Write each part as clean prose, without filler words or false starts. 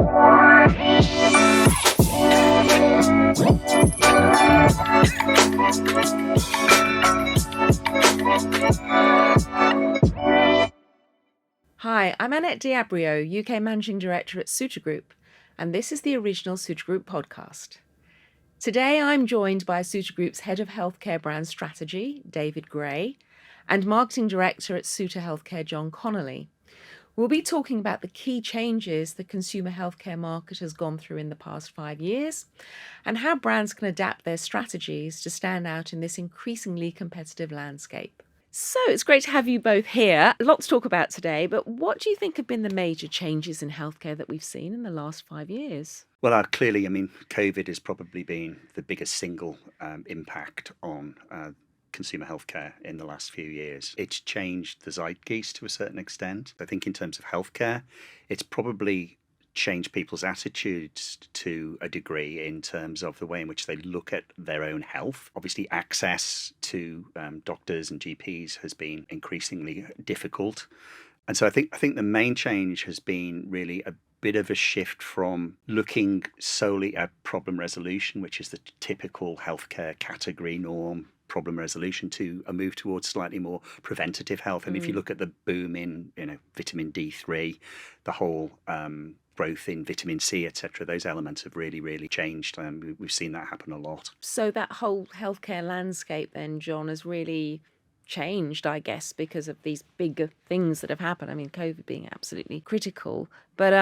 Hi, I'm Annette Diabrio, UK Managing Director at Ceuta Group, and this is the original Ceuta Group podcast. Today I'm joined by Ceuta Group's Head of Healthcare Brand Strategy, David Gray, and Marketing Director at Ceuta Healthcare, John Connolly. We'll be talking about the key changes the consumer healthcare market has gone through in the past 5 years and how brands can adapt their strategies to stand out in this increasingly competitive landscape. So it's great to have you both here. A lot to talk about today, but what do you think have been the major changes in healthcare that we've seen in the last 5 years? Well, clearly, COVID has probably been the biggest single impact on consumer healthcare in the last few years. It's changed the zeitgeist to a certain extent. I think in terms of healthcare, it's probably changed people's attitudes to a degree in terms of the way in which they look at their own health. Obviously, access to doctors and GPs has been increasingly difficult. And so I think the main change has been really a bit of a shift from looking solely at problem resolution, which is the typical healthcare category norm, problem resolution, to a move towards slightly more preventative health. And if you look at the boom in vitamin D3, the whole growth in vitamin C, etc., those elements have really changed. We've seen that happen a lot. So that whole healthcare landscape then, John, has really changed, I guess, because of these bigger things that have happened. I mean, COVID being absolutely critical. But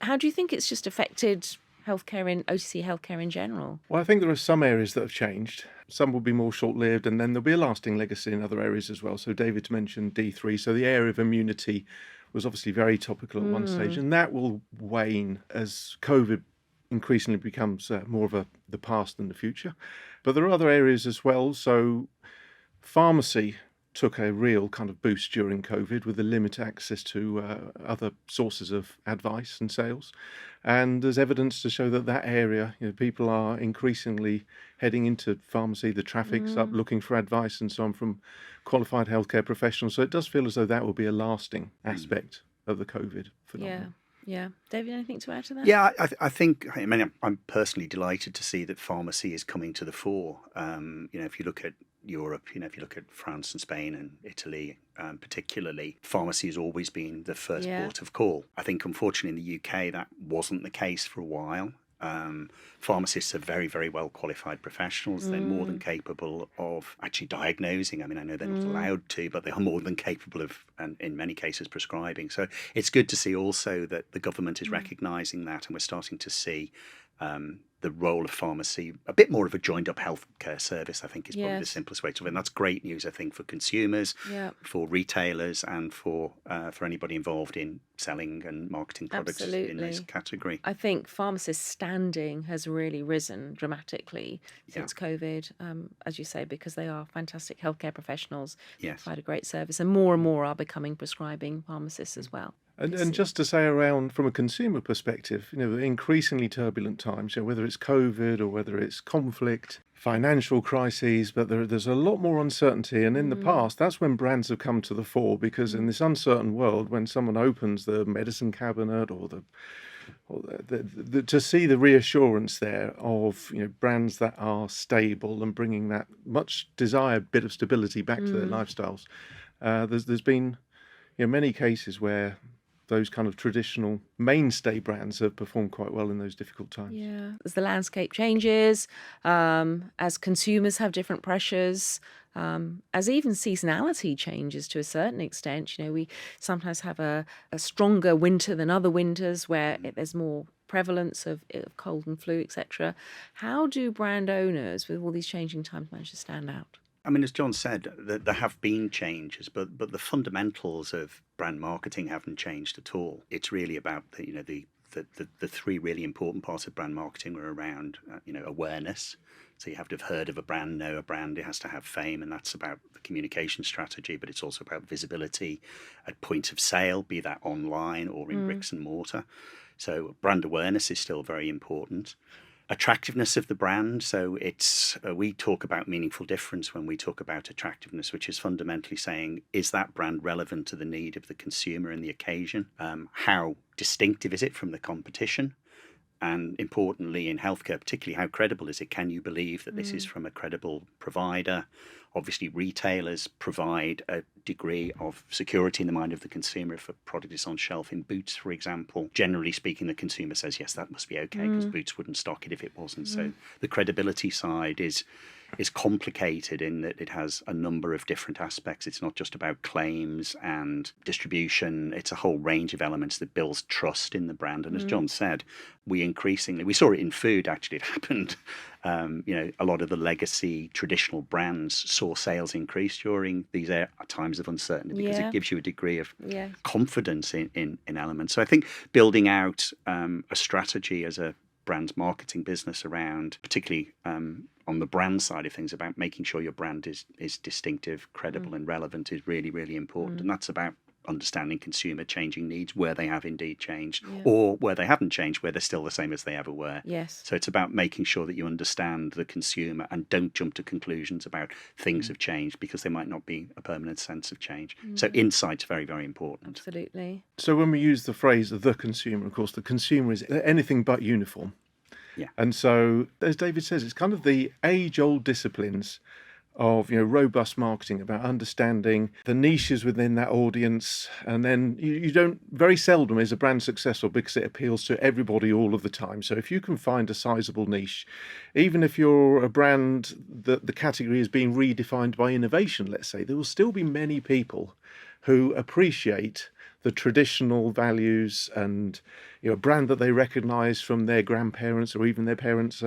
how do you think it's just affected healthcare in OTC healthcare in general? Well, I think there are some areas that have changed. Some will be more short-lived, and then there'll be a lasting legacy in other areas as well. So David mentioned D3. So the area of immunity was obviously very topical at one stage, and that will wane as COVID increasingly becomes more of the past than the future. But there are other areas as well. So pharmacy took a real kind of boost during COVID with the limited access to other sources of advice and sales. And there's evidence to show that area, people are increasingly heading into pharmacy. The traffic's up, looking for advice and so on from qualified healthcare professionals. So it does feel as though that will be a lasting aspect of the COVID phenomenon. Yeah. David, anything to add to that? Yeah, I think, I'm personally delighted to see that pharmacy is coming to the fore. If you look at Europe, if you look at France and Spain and Italy, particularly, pharmacy has always been the first port of call. I think, unfortunately, in the UK, that wasn't the case for a while. Pharmacists are very, very well qualified professionals. They're more than capable of actually diagnosing. I know they're not allowed to, but they are more than capable of, and in many cases, prescribing. So it's good to see also that the government is recognising that, and we're starting to see the role of pharmacy, a bit more of a joined-up healthcare service, I think, is probably the simplest way to. And that's great news, I think, for consumers, for retailers, and for anybody involved in selling and marketing products in this category. I think pharmacists' standing has really risen dramatically since COVID, as you say, because they are fantastic healthcare professionals, provide a great service, and more are becoming prescribing pharmacists as well. And just to say, around from a consumer perspective, increasingly turbulent times, whether it's COVID or whether it's conflict, financial crises, but there's a lot more uncertainty. And in the past, that's when brands have come to the fore, because in this uncertain world, when someone opens the medicine cabinet or to see the reassurance there of brands that are stable and bringing that much desired bit of stability back to their lifestyles, there's been many cases where those kind of traditional mainstay brands have performed quite well in those difficult times. Yeah, as the landscape changes, as consumers have different pressures, as even seasonality changes to a certain extent. We sometimes have a stronger winter than other winters where there's more prevalence of cold and flu, etc. How do brand owners, with all these changing times, manage to stand out? As John said, there have been changes, but the fundamentals of brand marketing haven't changed at all. It's really about the three really important parts of brand marketing are around awareness. So you have to have heard of a brand, know a brand. It has to have fame, and that's about the communication strategy. But it's also about visibility at point of sale, be that online or in bricks and mortar. So brand awareness is still very important. Attractiveness of the brand. So it's we talk about meaningful difference when we talk about attractiveness, which is fundamentally saying, is that brand relevant to the need of the consumer and the occasion? How distinctive is it from the competition? And importantly, in healthcare, particularly, how credible is it? Can you believe that this is from a credible provider? Obviously, retailers provide a degree of security in the mind of the consumer if a product is on shelf in Boots, for example. Generally speaking, the consumer says, yes, that must be okay, because Boots wouldn't stock it if it wasn't. So the credibility side is complicated in that it has a number of different aspects. It's not just about claims and distribution. It's a whole range of elements that builds trust in the brand. And as John said, we saw it in food, actually. It happened. A lot of the legacy traditional brands saw sales increase during these times of uncertainty, because it gives you a degree of confidence in elements. So I think building out a strategy as a brand marketing business around, particularly on the brand side of things, about making sure your brand is distinctive, credible and relevant, is really, really important. And that's about understanding consumer changing needs where they have indeed changed, or where they haven't changed, where they're still the same as they ever were. Yes. So it's about making sure that you understand the consumer and don't jump to conclusions about things have changed, because there might not be a permanent sense of change. So insight's very, very important. Absolutely. So when we use the phrase the consumer, of course, the consumer is anything but uniform. Yeah. And so, as David says, it's kind of the age-old disciplines of robust marketing, about understanding the niches within that audience. And then you don't, very seldom is a brand successful because it appeals to everybody all of the time. So if you can find a sizable niche, even if you're a brand that the category is being redefined by innovation, let's say, there will still be many people who appreciate the traditional values and a brand that they recognize from their grandparents or even their parents'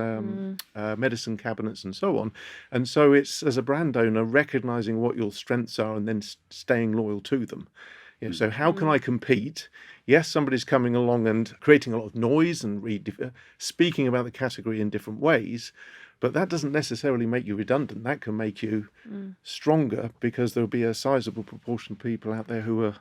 medicine cabinets and so on. And so it's, as a brand owner, recognizing what your strengths are and then staying loyal to them. So how can I compete? Yes, somebody's coming along and creating a lot of noise and speaking about the category in different ways, but that doesn't necessarily make you redundant. That can make you stronger, because there'll be a sizable proportion of people out there who are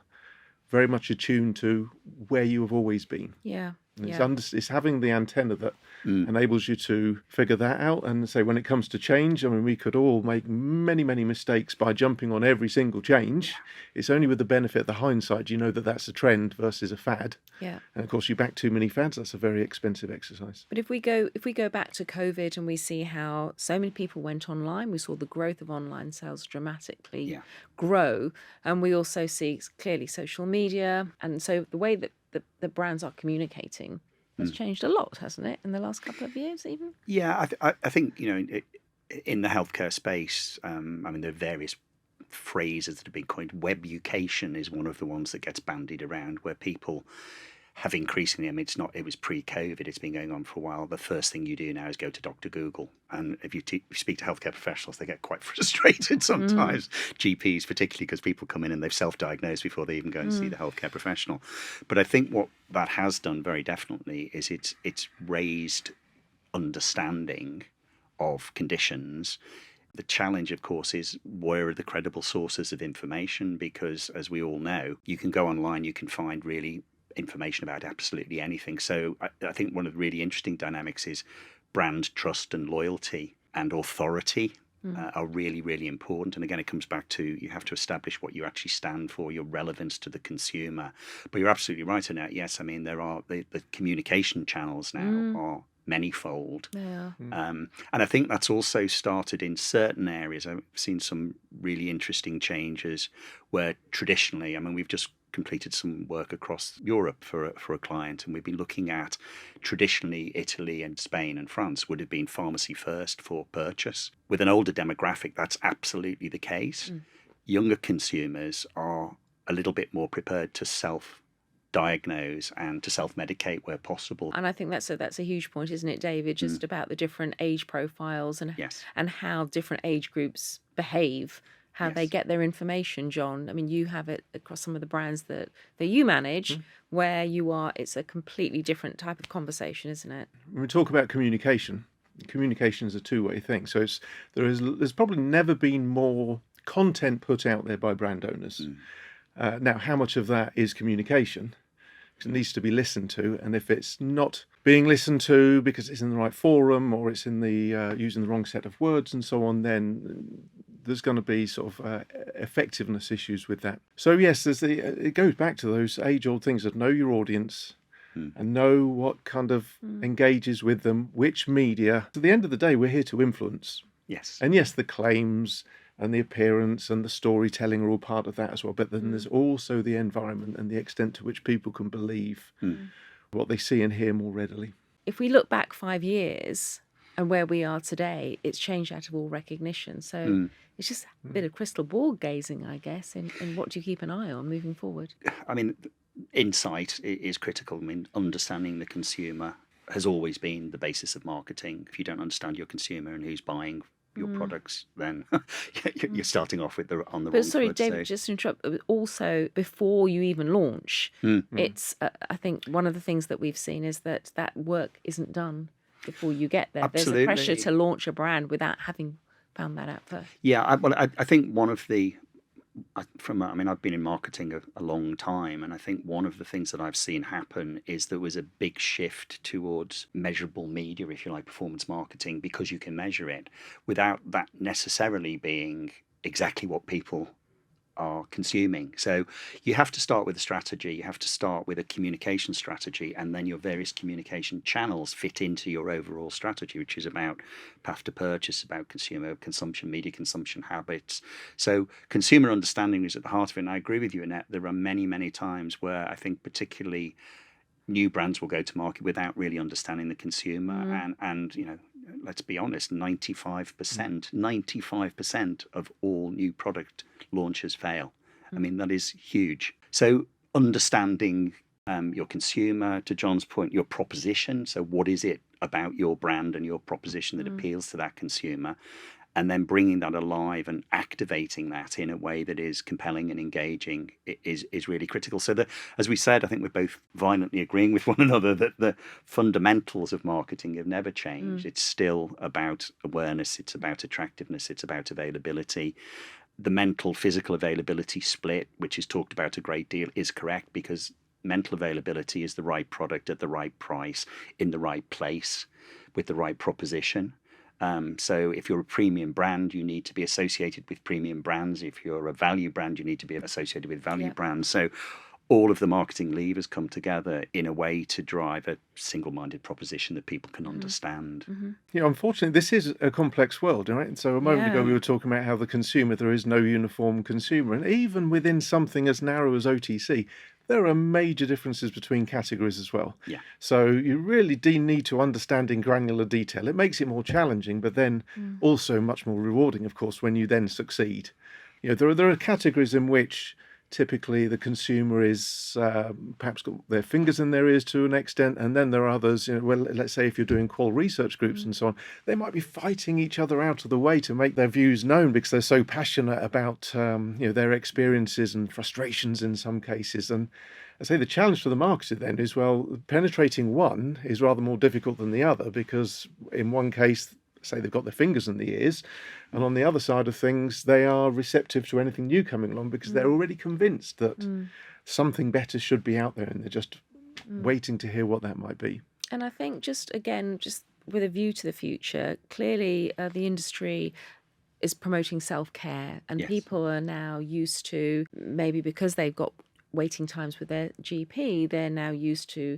very much attuned to where you have always been. Yeah. It's having the antenna that enables you to figure that out. And say, when it comes to change, I mean, we could all make many, many mistakes by jumping on every single change. It's only with the benefit of the hindsight you know that that's a trend versus a fad. Yeah. And of course, you back too many fads, that's a very expensive exercise. But if we go back to COVID and we see how so many people went online, we saw the growth of online sales dramatically grow, and we also see clearly social media, and so the way that the brands are communicating has changed a lot, hasn't it, in the last couple of years even? Yeah, I think, in the healthcare space, I mean, there are various phrases that have been coined. Webucation is one of the ones that gets bandied around, where people have increasingly, I mean, it was pre-COVID, it's been going on for a while. The first thing you do now is go to Dr. Google. And if you speak to healthcare professionals, they get quite frustrated sometimes, GPs particularly, because people come in and they've self-diagnosed before they even go and see the healthcare professional. But I think what that has done very definitely is it's raised understanding of conditions. The challenge, of course, is where are the credible sources of information? Because, as we all know, you can go online, you can find really information about absolutely anything. So I think one of the really interesting dynamics is brand trust and loyalty and authority are really, really important. And again, it comes back to, you have to establish what you actually stand for, your relevance to the consumer. But you're absolutely right, Annette. Yes, I mean, there are the communication channels now are manyfold. Yeah. And I think that's also started in certain areas. I've seen some really interesting changes where traditionally, I mean, we've just completed some work across Europe for a client, and we've been looking at, traditionally, Italy and Spain and France would have been pharmacy first for purchase. With an older demographic, that's absolutely the case. Younger consumers are a little bit more prepared to self-diagnose and to self-medicate where possible. And I think that's a huge point, isn't it, David? Just about the different age profiles and how different age groups behave, how they get their information, John. I mean, you have it across some of the brands that you manage, where you are, it's a completely different type of conversation, isn't it? When we talk about communication is a two-way thing. So there's probably never been more content put out there by brand owners. Now, how much of that is communication? Because it needs to be listened to, and if it's not being listened to because it's in the right forum or it's in the using the wrong set of words and so on, then there's going to be sort of effectiveness issues with that. So yes, it goes back to those age-old things of know your audience, and know what kind of engages with them, which media. At the end of the day, we're here to influence. Yes. And yes, the claims and the appearance and the storytelling are all part of that as well. But then there's also the environment and the extent to which people can believe what they see and hear more readily. If we look back 5 years and where we are today, it's changed out of all recognition. So it's just a bit of crystal ball gazing, I guess, in what do you keep an eye on moving forward? I mean, insight is critical. I mean, understanding the consumer has always been the basis of marketing. If you don't understand your consumer and who's buying your products, then you're starting off with on the wrong But sorry, foot. David, just to interrupt, also before you even launch, it's I think one of the things that we've seen is that work isn't done before you get there. Absolutely. There's a pressure to launch a brand without having found that out first. Yeah, I think one of the I've been in marketing a long time, and I think one of the things that I've seen happen is there was a big shift towards measurable media, if you like, performance marketing, because you can measure it without that necessarily being exactly what people are consuming. So you have to start with a strategy, you have to start with a communication strategy, and then your various communication channels fit into your overall strategy, which is about path to purchase, about consumer consumption, media consumption habits. So consumer understanding is at the heart of it, and I agree with you, Annette. There are many, many times where I think particularly new brands will go to market without really understanding the consumer, and let's be honest, 95% of all new product launches fail. I mean, that is huge. So understanding your consumer, to John's point, your proposition. So what is it about your brand and your proposition that appeals to that consumer? And then bringing that alive and activating that in a way that is compelling and engaging is really critical. So as we said, I think we're both violently agreeing with one another that the fundamentals of marketing have never changed. It's still about awareness, it's about attractiveness, it's about availability. The mental physical availability split, which is talked about a great deal, is correct, because mental availability is the right product at the right price in the right place with the right proposition. So if you're a premium brand, you need to be associated with premium brands. If you're a value brand, you need to be associated with value brands. So all of the marketing levers come together in a way to drive a single-minded proposition that people can understand. Yeah, unfortunately, this is a complex world, right? So a moment ago, we were talking about how the consumer, there is no uniform consumer. And even within something as narrow as OTC, there are major differences between categories as well. Yeah. So you really do need to understand in granular detail. It makes it more challenging, but then also much more rewarding, of course, when you then succeed. There are categories in which typically the consumer is perhaps got their fingers in their ears to an extent, and then there are others, let's say if you're doing qual research groups and so on, they might be fighting each other out of the way to make their views known because they're so passionate about their experiences and frustrations in some cases. And I say the challenge for the marketer then is, well, penetrating one is rather more difficult than the other, because in one case, say they've got their fingers in the ears, and on the other side of things, they are receptive to anything new coming along because they're already convinced that something better should be out there, and they're just waiting to hear what that might be. And I think just with a view to the future, clearly the industry is promoting self-care, and people are now used to, maybe because they've got waiting times with their GP, they're now used to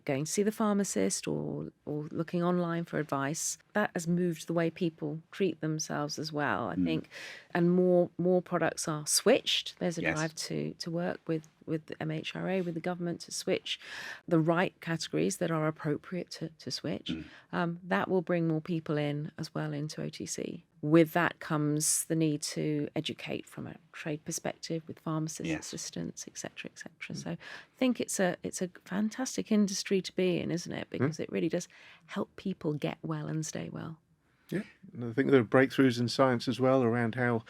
going to see the pharmacist or looking online for advice. That has moved the way people treat themselves as well, I think. And more products are switched. There's a drive to work with the MHRA, with the government, to switch the right categories that are appropriate to switch. That will bring more people in as well into OTC. With that comes the need to educate from a trade perspective with pharmacists, assistants, etc., etc. So I think it's a fantastic industry to be in, isn't it? Because it really does help people get well and stay well. Yeah, and I think there are breakthroughs in science as well around how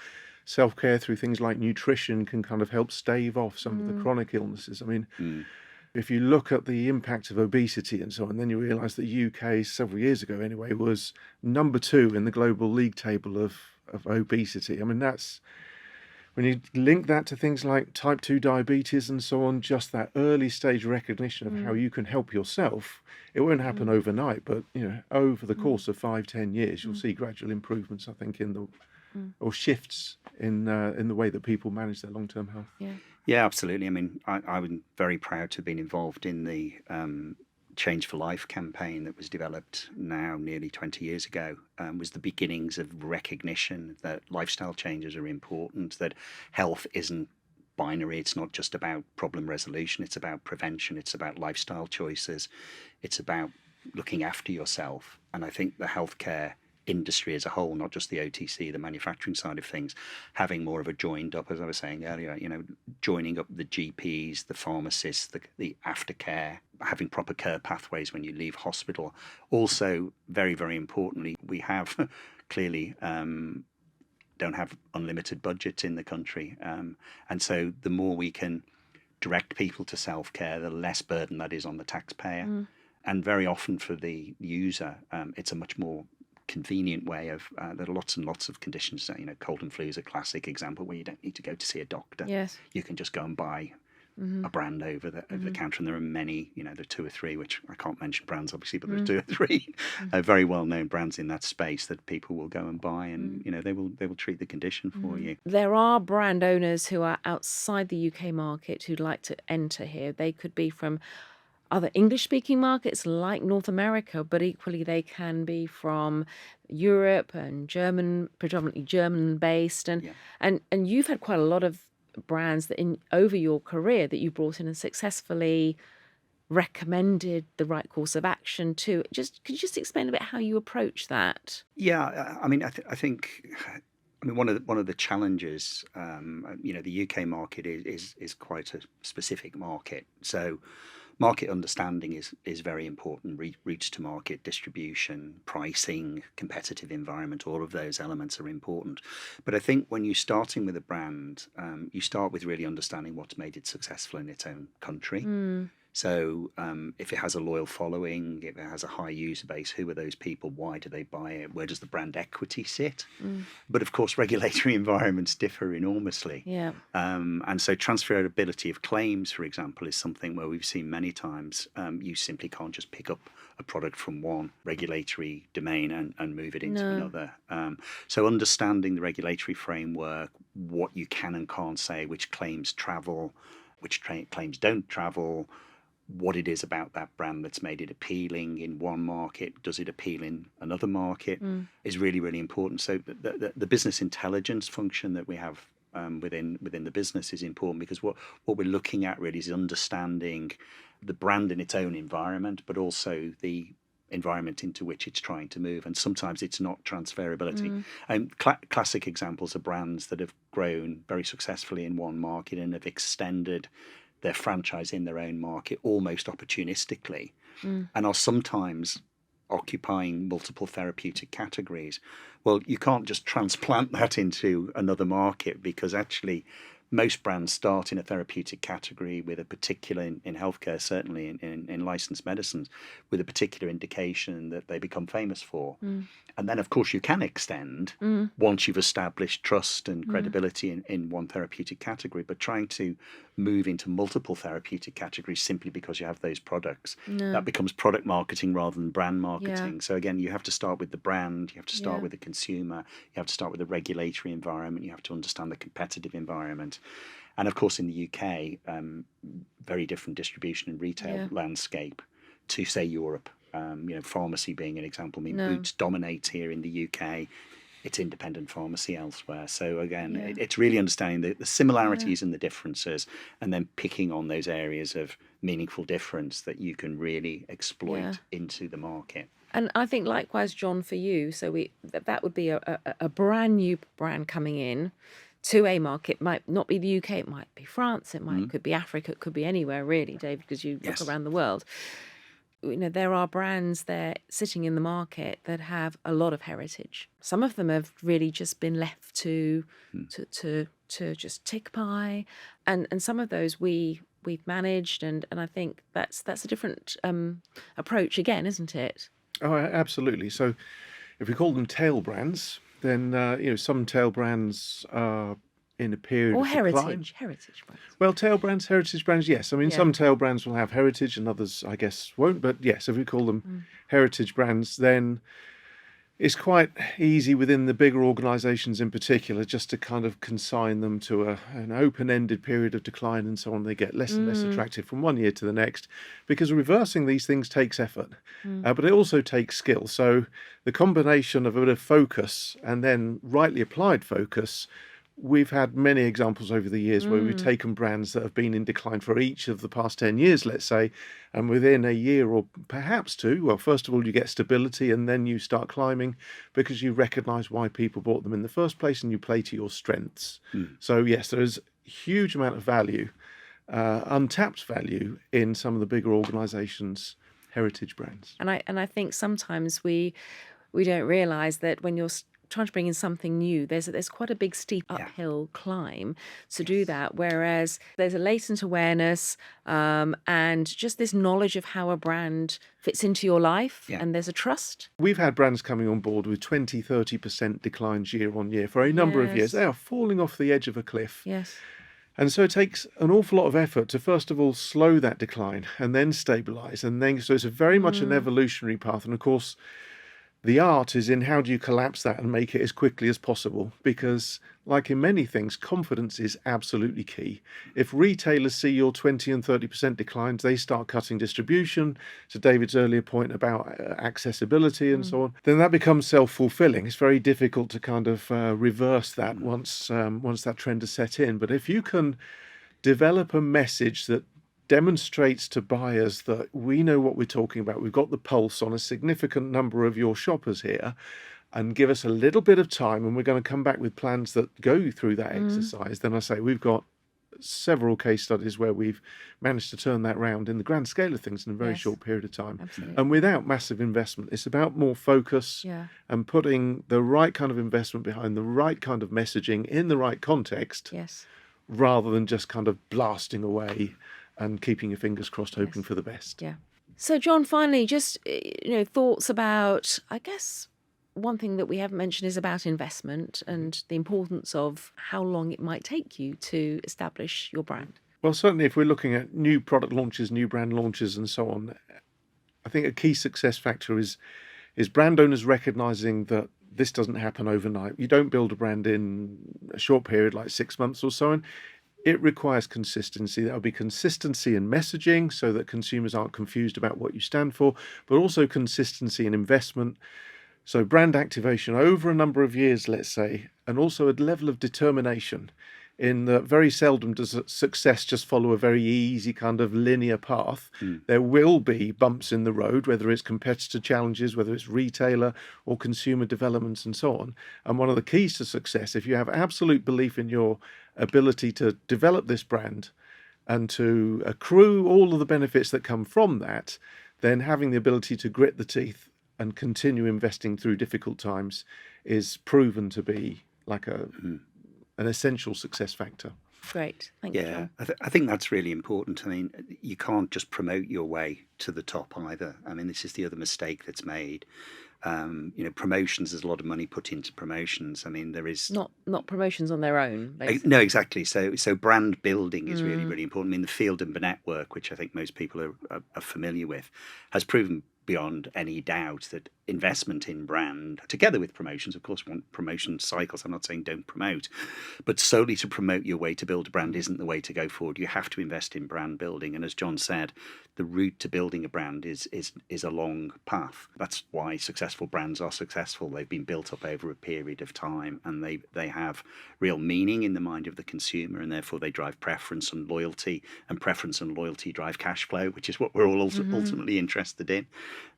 self-care through things like nutrition can kind of help stave off some of the chronic illnesses. I mean, if you look at the impact of obesity and so on, then you realise that the UK, several years ago anyway, was number 2 in the global league table of obesity. I mean, that's, when you link that to things like type 2 diabetes and so on, just that early stage recognition of how you can help yourself, it won't happen overnight, but over the course of 5-10 years, you'll see gradual improvements, I think, in the or shifts in the way that people manage their long-term health. Yeah. Yeah, absolutely. I mean, I'm very proud to have been involved in the Change for Life campaign that was developed now nearly 20 years ago. Was the beginnings of recognition that lifestyle changes are important, that health isn't binary. It's not just about problem resolution, it's about prevention, it's about lifestyle choices, it's about looking after yourself. And I think the healthcare industry as a whole, not just the OTC, the manufacturing side of things, having more of a joined up, as I was saying earlier, joining up the GPs, the pharmacists, the aftercare, having proper care pathways when you leave hospital. Also, very, very importantly, we have clearly don't have unlimited budgets in the country. And so the more we can direct people to self-care, the less burden that is on the taxpayer. And very often for the user, it's a much more convenient way of there are lots and lots of conditions. Cold and flu is a classic example where you don't need to go to see a doctor. Yes. You can just go and buy a brand over the counter, and there are many, there are two or three, which I can't mention brands obviously, but there are two or three very well known brands in that space that people will go and buy, and they will treat the condition for you. There are brand owners who are outside the UK market who'd like to enter here. They could be from other English-speaking markets like North America, but equally they can be from Europe and German, predominantly German-based. And you've had quite a lot of brands that over your career that you brought in and successfully recommended the right course of action to. Could you just explain a bit how you approach that? Yeah, I mean, I think. I mean, one of the challenges, the UK market is quite a specific market. So, market understanding is very important. Routes to market, distribution, pricing, competitive environment, all of those elements are important. But I think when you're starting with a brand, you start with really understanding what's made it successful in its own country. So if it has a loyal following, if it has a high user base, who are those people? Why do they buy it? Where does the brand equity sit? But of course, regulatory environments differ enormously. Yeah. And so transferability of claims, for example, is something where we've seen many times you simply can't just pick up a product from one regulatory domain and move it into another. So understanding the regulatory framework, what you can and can't say, which claims travel, which claims don't travel, what it is about that brand that's made it appealing in one market, does it appeal in another market, is really, really important. So the business intelligence function that we have within the business is important, because what we're looking at really is understanding the brand in its own environment, but also the environment into which it's trying to move. And sometimes it's not transferability. Classic examples are brands that have grown very successfully in one market and have extended their franchise in their own market almost opportunistically, and are sometimes occupying multiple therapeutic categories. Well, you can't just transplant that into another market, because actually most brands start in a therapeutic category with a particular, in healthcare, certainly in licensed medicines, with a particular indication that they become famous for. And then, of course, you can extend once you've established trust and credibility in one therapeutic category. But trying to move into multiple therapeutic categories simply because you have those products, that becomes product marketing rather than brand marketing. So again, you have to start with the brand, you have to start with the consumer, you have to start with the regulatory environment, you have to understand the competitive environment. And of course, in the UK, very different distribution and retail landscape to, say, Europe. Pharmacy being an example. I mean, Boots dominates here in the UK. It's independent pharmacy elsewhere. So again, it's really understanding the similarities and the differences, and then picking on those areas of meaningful difference that you can really exploit into the market. And I think likewise, John, for you, so that would be a brand new brand coming in to a market. It might not be the UK, it might be France, could be Africa, it could be anywhere really, Dave, because you look around the world. There are brands there sitting in the market that have a lot of heritage. Some of them have really just been left to just tick by, and some of those we've managed, and I think that's a different approach again, isn't it? Oh, absolutely. So if we call them tail brands, then some tail brands are in a period or of heritage brands. Well, tail brands, heritage brands, yes. I mean, some tail brands will have heritage and others, I guess, won't. But yes, if we call them heritage brands, then It's quite easy within the bigger organisations in particular just to kind of consign them to an open-ended period of decline and so on. They get less and less attractive from one year to the next, because reversing these things takes effort, but it also takes skill. So the combination of a bit of focus and then rightly applied focus, we've had many examples over the years where we've taken brands that have been in decline for each of the past 10 years, let's say, and within a year or perhaps two, well, first of all, you get stability and then you start climbing because you recognise why people bought them in the first place and you play to your strengths. So, yes, there is a huge amount of value, untapped value in some of the bigger organisations' heritage brands. And I think sometimes we don't realise that when you're trying to bring in something new, there's quite a big steep uphill climb to do that, whereas there's a latent awareness and just this knowledge of how a brand fits into your life, and there's a trust. We've had brands coming on board with 20-30% declines year on year for a number of years. They are falling off the edge of a cliff. Yes. And so it takes an awful lot of effort to first of all slow that decline and then stabilise, and then so it's a very much an evolutionary path. And of course, the art is in how do you collapse that and make it as quickly as possible, because like in many things, confidence is absolutely key. If retailers see your 20 and 30% declines, they start cutting distribution, to David's earlier point about accessibility and so on, then that becomes self-fulfilling. It's very difficult to kind of reverse that once that trend has set in. But if you can develop a message that demonstrates to buyers that we know what we're talking about, we've got the pulse on a significant number of your shoppers here, and give us a little bit of time and we're going to come back with plans that go through that exercise, then I say we've got several case studies where we've managed to turn that round in the grand scale of things in a very short period of time. Absolutely. And without massive investment. It's about more focus and putting the right kind of investment behind the right kind of messaging in the right context, rather than just kind of blasting away and keeping your fingers crossed, hoping for the best. Yeah. So, John, finally, just thoughts about, I guess, one thing that we haven't mentioned is about investment and the importance of how long it might take you to establish your brand. Well, certainly if we're looking at new product launches, new brand launches and so on, I think a key success factor is brand owners recognising that this doesn't happen overnight. You don't build a brand in a short period like 6 months or so. And it requires consistency. There'll be consistency in messaging so that consumers aren't confused about what you stand for, but also consistency in investment. So brand activation over a number of years, let's say, and also a level of determination in that very seldom does success just follow a very easy kind of linear path. There will be bumps in the road, whether it's competitor challenges, whether it's retailer or consumer developments and so on. And one of the keys to success, if you have absolute belief in your ability to develop this brand and to accrue all of the benefits that come from that, then having the ability to grit the teeth and continue investing through difficult times is proven to be like an essential success factor. Great. Thank you, John. I think that's really important. I mean, you can't just promote your way to the top either. I mean, this is the other mistake that's made. Promotions, there's a lot of money put into promotions. I mean, there is not promotions on their own, basically. No, exactly. So brand building is really, really important. I mean, the Field and Burnett work, which I think most people are familiar with, has proven beyond any doubt that investment in brand, together with promotions, of course, we want promotion cycles. I'm not saying don't promote, but solely to promote your way to build a brand isn't the way to go forward. You have to invest in brand building. And as John said, the route to building a brand is a long path. That's why successful brands are successful. They've been built up over a period of time, and they have real meaning in the mind of the consumer, and therefore they drive preference and loyalty, and preference and loyalty drive cash flow, which is what we're all ultimately interested in.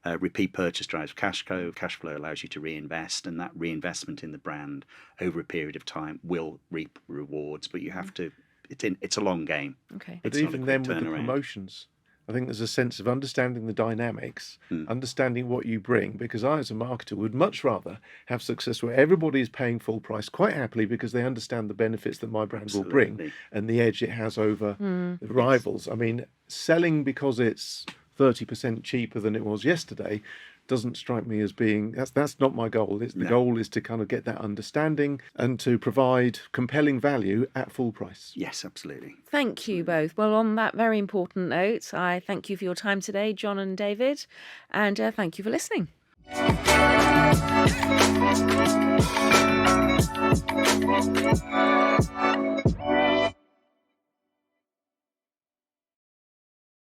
Repeat purchase drives cash flow. Cash flow allows you to reinvest, and that reinvestment in the brand over a period of time will reap rewards. But you have to. It's a long game. Okay. But even then, with the promotions, I think there's a sense of understanding the dynamics, understanding what you bring, because I, as a marketer, would much rather have success where everybody is paying full price quite happily because they understand the benefits that my brand will bring and the edge it has over the rivals. I mean, selling because it's 30% cheaper than it was yesterday doesn't strike me as being, that's not my goal. The goal is to kind of get that understanding and to provide compelling value at full price. Yes, absolutely. Thank you both. Well, on that very important note, I thank you for your time today, John and David, and thank you for listening. Bye.